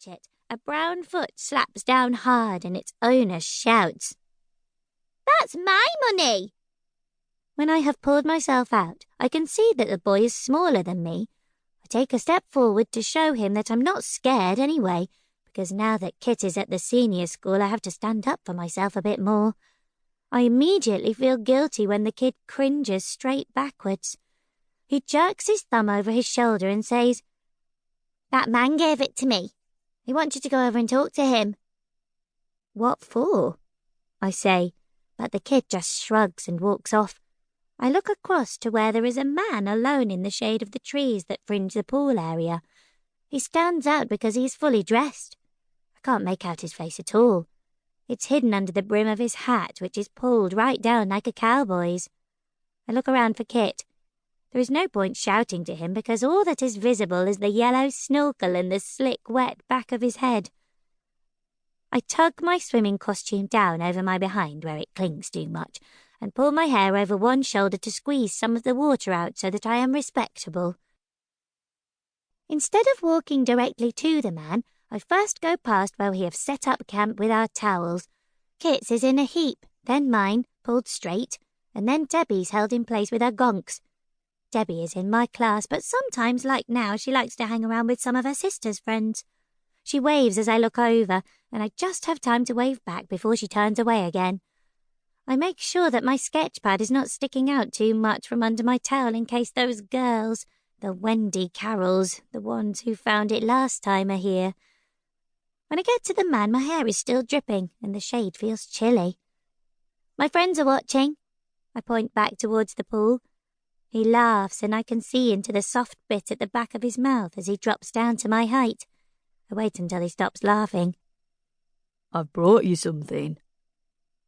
touch it, a brown foot slaps down hard and its owner shouts, "That's my money!" When I have pulled myself out, I can see that the boy is smaller than me. I take a step forward to show him that I'm not scared anyway, because now that Kit is at the senior school, I have to stand up for myself a bit more. I immediately feel guilty when the kid cringes straight backwards. He jerks his thumb over his shoulder and says, "That man gave it to me. He wants you to go over and talk to him." "What for?" I say, but the kid just shrugs and walks off. I look across to where there is a man alone in the shade of the trees that fringe the pool area. He stands out because he is fully dressed. I can't make out his face at all. It's hidden under the brim of his hat, which is pulled right down like a cowboy's. I look around for Kit. There is no point shouting to him because all that is visible is the yellow snorkel and the slick, wet back of his head. I tug my swimming costume down over my behind where it clings too much and pull my hair over one shoulder to squeeze some of the water out so that I am respectable. Instead of walking directly to the man, I first go past where we have set up camp with our towels. Kit's is in a heap, then mine, pulled straight, and then Debbie's held in place with her gonks. Debbie is in my class, but sometimes, like now, she likes to hang around with some of her sister's friends. She waves as I look over, and I just have time to wave back before she turns away again. I make sure that my sketch pad is not sticking out too much from under my towel in case those girls, the Wendy Carrolls, the ones who found it last time, are here. When I get to the man, my hair is still dripping, and the shade feels chilly. "My friends are watching." I point back towards the pool. He laughs, and I can see into the soft bit at the back of his mouth as he drops down to my height. I wait until he stops laughing. "I've brought you something,"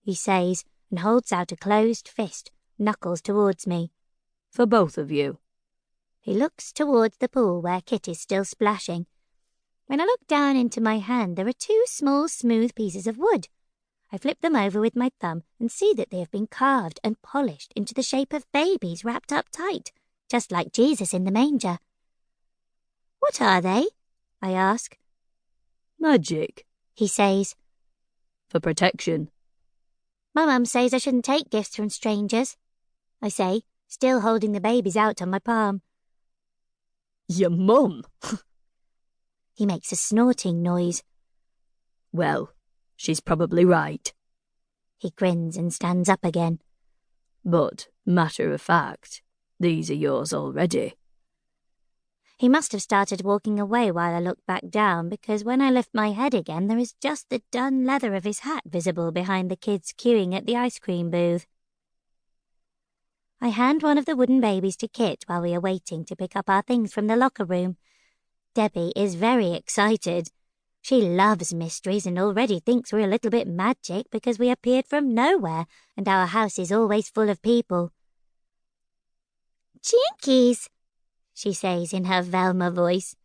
he says, and holds out a closed fist, knuckles towards me. "For both of you." He looks towards the pool where Kit is still splashing. When I look down into my hand, there are two small, smooth pieces of wood. I flip them over with my thumb and see that they have been carved and polished into the shape of babies wrapped up tight, just like Jesus in the manger. "What are they?" I ask. "Magic," he says. "For protection." "My mum says I shouldn't take gifts from strangers," I say, still holding the babies out on my palm. "Your mum?" He makes a snorting noise. "Well, she's probably right." He grins and stands up again. "But, matter of fact, these are yours already." He must have started walking away while I look back down, because when I lift my head again, there is just the dun leather of his hat visible behind the kids queuing at the ice cream booth. I hand one of the wooden babies to Kit while we are waiting to pick up our things from the locker room. Debbie is very excited. She loves mysteries and already thinks we're a little bit magic because we appeared from nowhere and our house is always full of people. "Jinkies," she says in her Velma voice.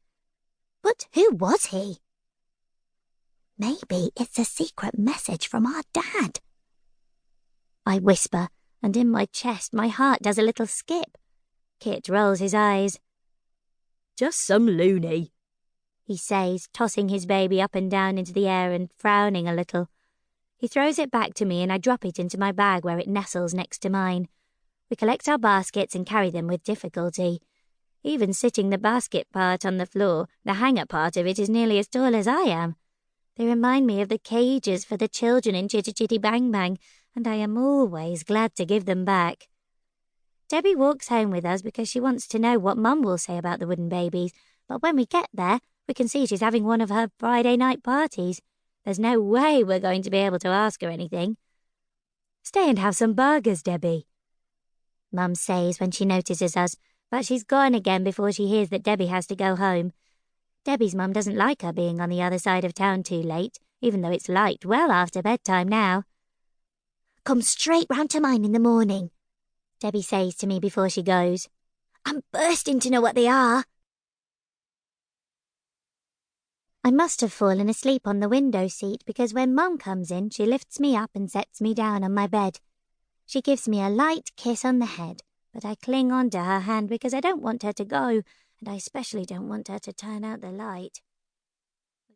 "But who was he?" "Maybe it's a secret message from our dad," I whisper, and in my chest my heart does a little skip. Kit rolls his eyes. "Just some loony," he says, tossing his baby up and down into the air and frowning a little. He throws it back to me and I drop it into my bag where it nestles next to mine. We collect our baskets and carry them with difficulty. Even sitting the basket part on the floor, the hanger part of it is nearly as tall as I am. They remind me of the cages for the children in Chitty Chitty Bang Bang, and I am always glad to give them back. Debbie walks home with us because she wants to know what Mum will say about the wooden babies, but when we get there, we can see she's having one of her Friday night parties. There's no way we're going to be able to ask her anything. "Stay and have some burgers, Debbie," Mum says when she notices us, but she's gone again before she hears that Debbie has to go home. Debbie's mum doesn't like her being on the other side of town too late, even though it's light well after bedtime now. "Come straight round to mine in the morning," Debbie says to me before she goes. "I'm bursting to know what they are." I must have fallen asleep on the window seat because when Mum comes in, she lifts me up and sets me down on my bed. She gives me a light kiss on the head, but I cling on to her hand because I don't want her to go, and I especially don't want her to turn out the light.